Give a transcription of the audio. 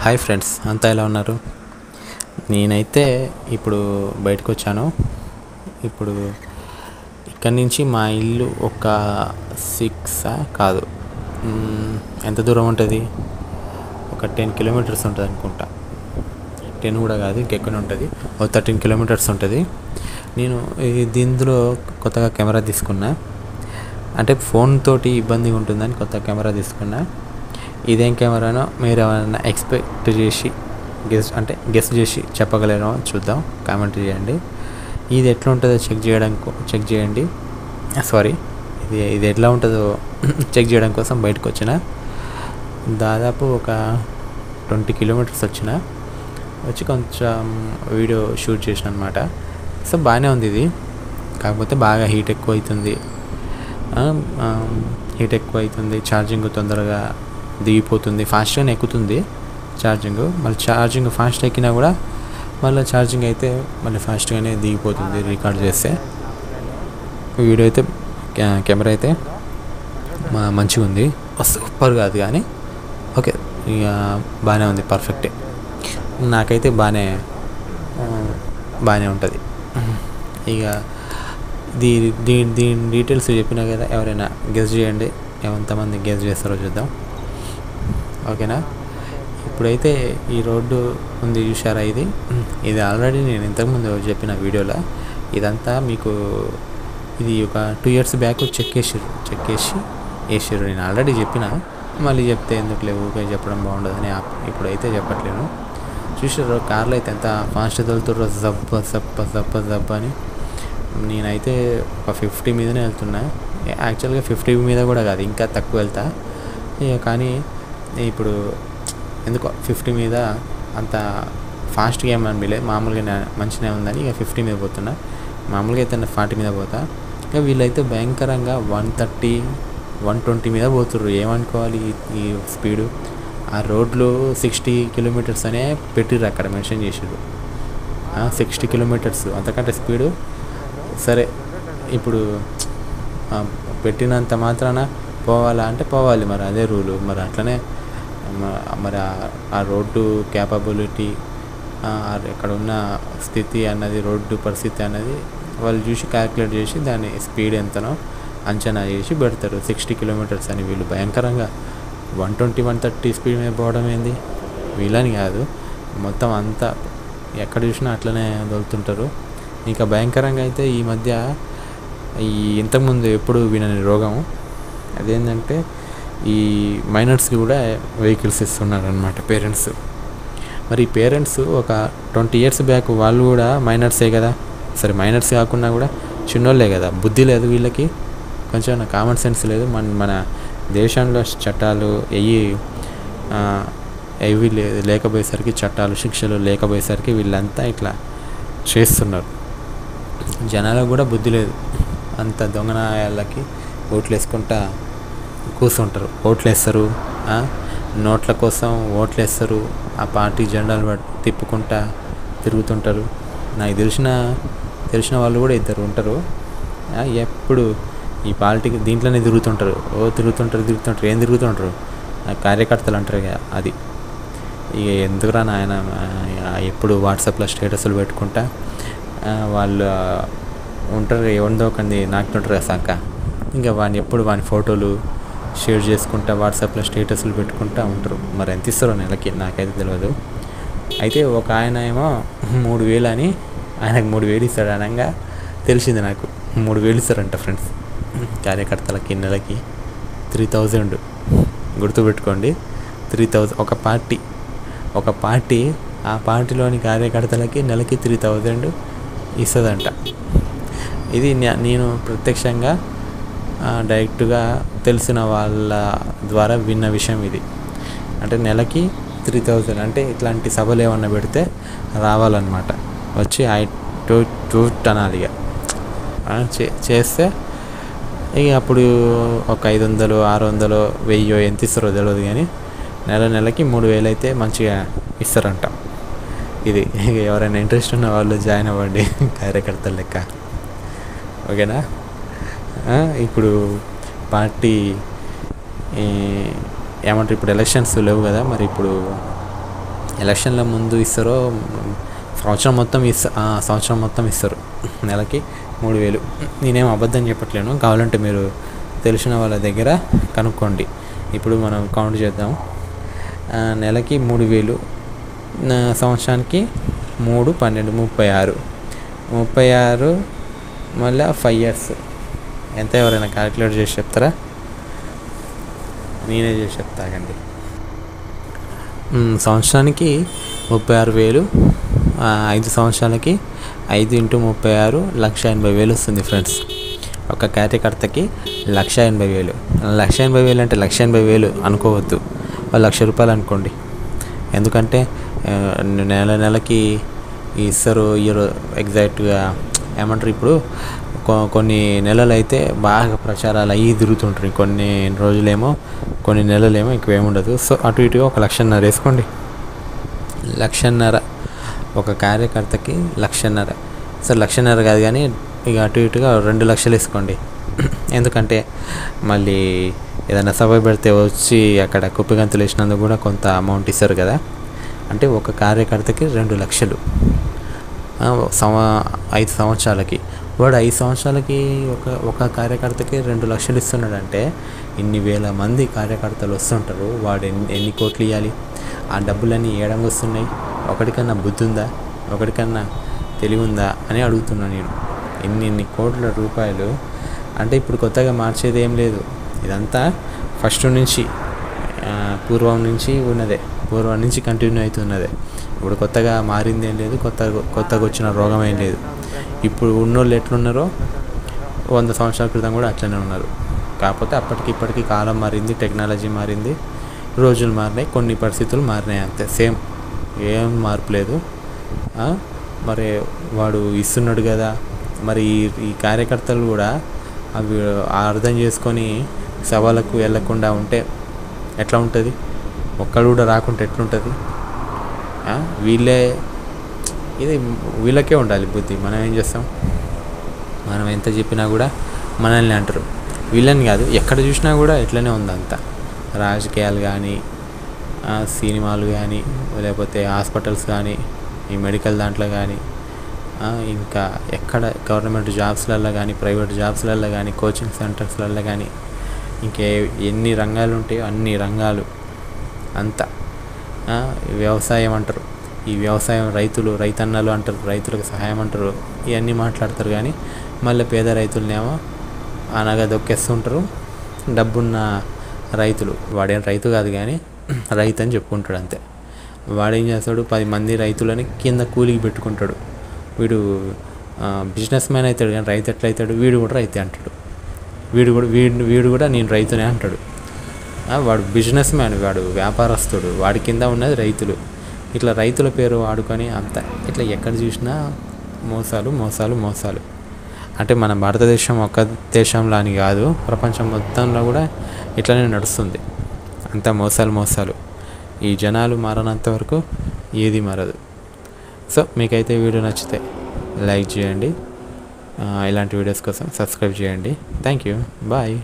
Hi friends, అంతా ఎలా ఉన్నారు? నేనైతే ఇప్పుడు బయటకు వచ్చాను. ఇప్పుడు ఇక్కడి నుంచి మా ఇల్లు ఒక 6 కాదు, ఎంత దూరం ఉంటుంది? ఒక 10 కిలోమీటర్స్ ఉంటుంది అనుకుంటా. 10 కూడా కాదు, ఇంకెక్కువనే ఉంటుంది. ఒక 13 కిలోమీటర్స్ ఉంటుంది. నేను దీంట్లో కొత్తగా కెమెరా తీసుకున్నా. అంటే ఫోన్ తోటి ఇబ్బందిగా ఉంటుందని కొత్త కెమెరా తీసుకున్నా. ఇదేం కెమెరానో మీరు ఏమైనా ఎక్స్పెక్ట్ చేసి గెస్ చేసి చెప్పగలరో చూద్దాం, కామెంట్ చేయండి. ఇది ఎట్లా ఉంటుందో చెక్ చేయండి. ఇది ఎట్లా ఉంటుందో చెక్ చేయడం కోసం బయటకు వచ్చిన. దాదాపు ఒక 20 కిలోమీటర్స్ వచ్చి కొంచెం వీడియో షూట్ చేసిన అనమాట. సో బాగానే ఉంది ఇది, కాకపోతే బాగా హీట్ ఎక్కువ అవుతుంది. ఛార్జింగ్ తొందరగా దిగిపోతుంది, ఫాస్ట్గానే ఎక్కుతుంది ఛార్జింగ్. మళ్ళీ ఛార్జింగ్ ఫాస్ట్ ఎక్కినా కూడా మళ్ళీ ఛార్జింగ్ అయితే మళ్ళీ ఫాస్ట్గానే దిగిపోతుంది రికార్డ్ చేస్తే. వీడియో అయితే కెమెరా అయితే మంచిగా ఉంది, సూపర్ కాదు కానీ ఓకే, ఇక బాగానే ఉంది, పర్ఫెక్టే. నాకైతే బాగానే ఉంటుంది. ఇక దీని డీటెయిల్స్ చెప్పినా కదా, ఎవరైనా గెస్ చేయండి, ఎంతమంది గెస్ చేస్తారో చూద్దాం, ఓకేనా? ఇప్పుడైతే ఈ రోడ్డు ఉంది చూసారా, ఇది ఆల్రెడీ నేను ఇంతకుముందు చెప్పిన వీడియోలో. ఇదంతా మీకు ఇది ఒక 2 years బ్యాక్ చెక్ చేసి వేసారు. నేను ఆల్రెడీ చెప్పిన, మళ్ళీ చెప్తే ఎందుకు లేవు చెప్పడం బాగుండదని ఇప్పుడైతే చెప్పట్లేను. చూసారు కార్లో అయితే ఎంత ఫాస్ట్ తోలుతుర్రో, జబ్బ అని. నేనైతే ఒక 50 మీదనే వెళ్తున్నా. యాక్చువల్గా 50 మీద కూడా కాదు, ఇంకా తక్కువ వెళ్తా. కానీ ఇప్పుడు ఎందుకో 50 మీద అంత ఫాస్ట్గా ఏమనిపించలేదు, మామూలుగా మంచిగా ఉందని ఇక 50 మీద పోతున్నా. మామూలుగా అయితే 40 మీద పోతా. ఇక వీళ్ళైతే భయంకరంగా 130, 120 మీద పోతుర్రు. ఏమనుకోవాలి ఈ స్పీడు? ఆ రోడ్లు 60 కిలోమీటర్స్ అనే పెట్టిర్రు, అక్కడ మెన్షన్ చేసిర్రు. 60 కిలోమీటర్స్, అంతకంటే స్పీడు. సరే, ఇప్పుడు పెట్టినంత మాత్రాన పోవాలా అంటే పోవాలి, మరి అదే రూలు. మరి అట్లనే మరి ఆ రోడ్డు క్యాపబిలిటీ, అక్కడ ఉన్న స్థితి అన్నది, రోడ్డు పరిస్థితి అన్నది వాళ్ళు చూసి క్యాల్కులేట్ చేసి దాని స్పీడ్ ఎంతనో అంచనా చేసి పెడతారు. 60 కిలోమీటర్స్ అని. వీళ్ళు భయంకరంగా 120, 130 స్పీడ్ మీద పోవడం ఏంది? వీళ్ళని కాదు, మొత్తం అంతా ఎక్కడ చూసినా అట్లనే దొరుకుతుంటారు. ఇంకా భయంకరంగా అయితే ఈ మధ్య ఇంతకుముందు ఎప్పుడు వినని రోగం అదేంటంటే, ఈ మైనర్స్కి కూడా వెహికల్స్ ఇస్తున్నారు అన్నమాట పేరెంట్స్. మరి పేరెంట్స్ ఒక 20 years బ్యాక్ వాళ్ళు కూడా మైనర్సే కదా. సరే, మైనర్స్ కాకుండా కూడా చిన్నోళ్ళే కదా, బుద్ధి లేదు వీళ్ళకి, కొంచెం కామన్ సెన్స్ లేదు. మన దేశంలో చట్టాలు అవి లేకపోయేసరికి, చట్టాలు శిక్షలు లేకపోయేసరికి వీళ్ళంతా ఇట్లా చేస్తున్నారు. జనాలకు కూడా బుద్ధి లేదు, అంత దొంగనాయాలకి ఓట్లు వేసుకుంటా కూర్చుంటారు. ఓట్లు వేస్తారు, నోట్ల కోసం ఓట్లు వేస్తారు, ఆ పార్టీ జెండాలు తిప్పుకుంటా తిరుగుతుంటారు. నాకు తెలిసిన వాళ్ళు కూడా ఇద్దరు ఉంటారు, ఎప్పుడు ఈ పాలిటిక్స్ దీంట్లోనే తిరుగుతుంటారు. ఏం తిరుగుతుంటారు? కార్యకర్తలు అంటారు కదా, అది. ఇక ఎందుకురా నాయన, ఎప్పుడు వాట్సాప్లో స్టేటస్లు పెట్టుకుంటా వాళ్ళు ఉంటారు, ఎవరిదో కంది నాకుతుంటారు కదా సంక. ఇంకా వాని ఫోటోలు షేర్ చేసుకుంటా వాట్సాప్లో స్టేటస్లు పెట్టుకుంటూ ఉంటారు. మరి ఎంత ఇస్తారో నెలకి నాకైతే తెలియదు. అయితే ఒక ఆయన ఏమో 3,000 అని, ఆయనకు 3,000 ఇస్తాడు అనగా తెలిసింది నాకు. 3,000 ఇస్తారంట ఫ్రెండ్స్ కార్యకర్తలకి నెలకి. 3,000 గుర్తుపెట్టుకోండి, 3,000. ఒక పార్టీ ఆ పార్టీలోని కార్యకర్తలకి నెలకి 3,000 ఇస్తుందంట. ఇది నేను ప్రత్యక్షంగా డైరెక్ట్గా తెలిసిన వాళ్ళ ద్వారా విన్న విషయం ఇది. అంటే నెలకి 3,000 అంటే ఇట్లాంటి సభలు ఏమన్నా పెడితే రావాలన్నమాట, వచ్చి టూట్ అనాలి. ఇక చేస్తే ఇక అప్పుడు ఒక 500, 600, 1000 ఎంత ఇస్తారో తెలియదు, కానీ నెలకి 3,000 అయితే మంచిగా ఇస్తారంట. ఇది ఎవరైనా ఇంట్రెస్ట్ ఉన్న వాళ్ళు జాయిన్ అవ్వండి కార్యకర్తల లెక్క, ఓకేనా? ఇప్పుడు పార్టీ ఏమంటారు, ఇప్పుడు ఎలక్షన్స్ లేవు కదా, మరి ఇప్పుడు ఎలక్షన్ల ముందు ఇస్తారో సంవత్సరం మొత్తం ఇస్తారు. నెలకి 3,000. నేనేం అబద్ధం చెప్పట్లేను, కావాలంటే మీరు తెలిసిన వాళ్ళ దగ్గర కనుక్కోండి. ఇప్పుడు మనం కౌంట్ చేద్దాం. నెలకి 3,000, సంవత్సరానికి 3, 12, 36 మళ్ళీ 5 years ఎంత? ఎవరైనా క్యాలిక్యులేట్ చేసి చెప్తారా? నేనే చేసి చెప్తాకండి. సంవత్సరానికి 36,000, 5 సంవత్సరాలకి 5 × 36 1,80,000 వస్తుంది ఫ్రెండ్స్. ఒక కార్యకర్తకి 1,80,000. 1,80,000 అంటే 1,80,000 అనుకోవద్దు, 1,00,000 రూపాయలు అనుకోండి. ఎందుకంటే నెలకి ఇస్తారు. ఎగ్జాక్ట్గా ఏమంటారు, ఇప్పుడు కొన్ని నెలలు అయితే బాగా ప్రచారాలు అయ్యి తిరుగుతుంటారు, కొన్ని నెలలేమో ఎక్కువేముండదు. సో అటు ఇటుగా 1,50,000 వేసుకోండి. 1,50,000 ఒక కార్యకర్తకి 1,50,000. సో 1,50,000 కాదు కానీ ఇక అటు ఇటుగా 2,00,000 వేసుకోండి. ఎందుకంటే మళ్ళీ ఏదైనా సభ పెడితే వచ్చి అక్కడ కుప్పిగంతులు వేసినందుకు కూడా కొంత అమౌంట్ ఇస్తారు కదా. అంటే ఒక కార్యకర్తకి 2,00,000 5 సంవత్సరాలకి. వాడు 5 సంవత్సరాలకి ఒక కార్యకర్తకి 2,00,000 ఇస్తున్నాడంటే ఇన్ని వేల మంది కార్యకర్తలు వస్తుంటారు. వాడు ఎన్ని కోట్లు ఇవ్వాలి? ఆ డబ్బులన్నీ ఏడంగా వస్తున్నాయి. ఒకటికన్నా బుద్ధి ఉందా, ఒకటికన్నా తెలివి ఉందా అని అడుగుతున్నాను నేను. ఇన్ని కోట్ల రూపాయలు అంటే ఇప్పుడు కొత్తగా మార్చేది ఏం లేదు. ఇదంతా ఫస్ట్ నుంచి పూర్వం నుంచి కంటిన్యూ అవుతున్నదే. ఇప్పుడు కొత్తగా మారింది ఏం లేదు, కొత్తగా వచ్చిన రోగం ఏం లేదు. ఇప్పుడు ఉన్నోళ్ళు ఎట్లున్నారో 100 సంవత్సరాల క్రితం కూడా అట్లనే ఉన్నారు. కాకపోతే అప్పటికి కాలం మారింది, టెక్నాలజీ మారింది, రోజులు మారినాయి, కొన్ని పరిస్థితులు మారినాయి, అంతే. సేమ్, ఏం మార్పు లేదు. మరి వాడు ఇస్తున్నాడు కదా, మరి ఈ కార్యకర్తలు కూడా అవి అర్థం చేసుకొని సభలకు వెళ్ళకుండా ఉంటే ఎట్లా ఉంటుంది? ఒక్కడు కూడా రాకుంటే ఎట్లుంటుంది? వీళ్ళకే ఉండాలి బుద్ధి. మనం ఏం చేస్తాం? మనం ఎంత చెప్పినా కూడా మనల్ని అంటారు. వీళ్ళని కాదు, ఎక్కడ చూసినా కూడా ఎట్లనే ఉందంతా. రాజకీయాలు కానీ, సినిమాలు కానీ, లేకపోతే హాస్పిటల్స్ కానీ, ఈ మెడికల్ దాంట్లో కానీ, ఇంకా ఎక్కడ గవర్నమెంట్ జాబ్స్లలో కానీ, ప్రైవేట్ జాబ్స్లలో కానీ, కోచింగ్ సెంటర్స్లలో కానీ, ఇంకే ఎన్ని రంగాలు ఉంటాయో అన్ని రంగాలు అంతా. వ్యవసాయం అంటారు, ఈ వ్యవసాయం రైతన్నలు అంటారు, రైతులకు సహాయం అంటారు, ఇవన్నీ మాట్లాడతారు. కానీ మళ్ళీ పేద రైతులనేమో అనగా దొక్కేస్తుంటారు. డబ్బున్న రైతులు, వాడేం రైతు కాదు కానీ రైతు అని చెప్పుకుంటాడు అంతే. వాడేం చేస్తాడు? 10 మంది రైతులని కింద కూలికి పెట్టుకుంటాడు. వీడు బిజినెస్ మ్యాన్ అవుతాడు కానీ రైతు ఎట్లా అవుతాడు? వీడు కూడా రైతే అంటాడు. వీడు కూడా నేను రైతునే అంటాడు. వాడు బిజినెస్ మ్యాన్, వాడు వ్యాపారస్తుడు, వాడి కింద ఉన్నది రైతులు. ఇట్లా రైతుల పేరు వాడుకొని అంతా ఇట్లా ఎక్కడ చూసినా మోసాలు. అంటే మన భారతదేశం ఒక్క దేశంలో అని కాదు, ప్రపంచం మొత్తంలో కూడా ఇట్లనే నడుస్తుంది. అంతా మోసాలు. ఈ జనాలు మారనంత వరకు ఏది మారదు. సో మీకైతే వీడియో నచ్చితే లైక్ చేయండి, ఇలాంటి వీడియోస్ కోసం సబ్స్క్రైబ్ చేయండి. Thank you, bye.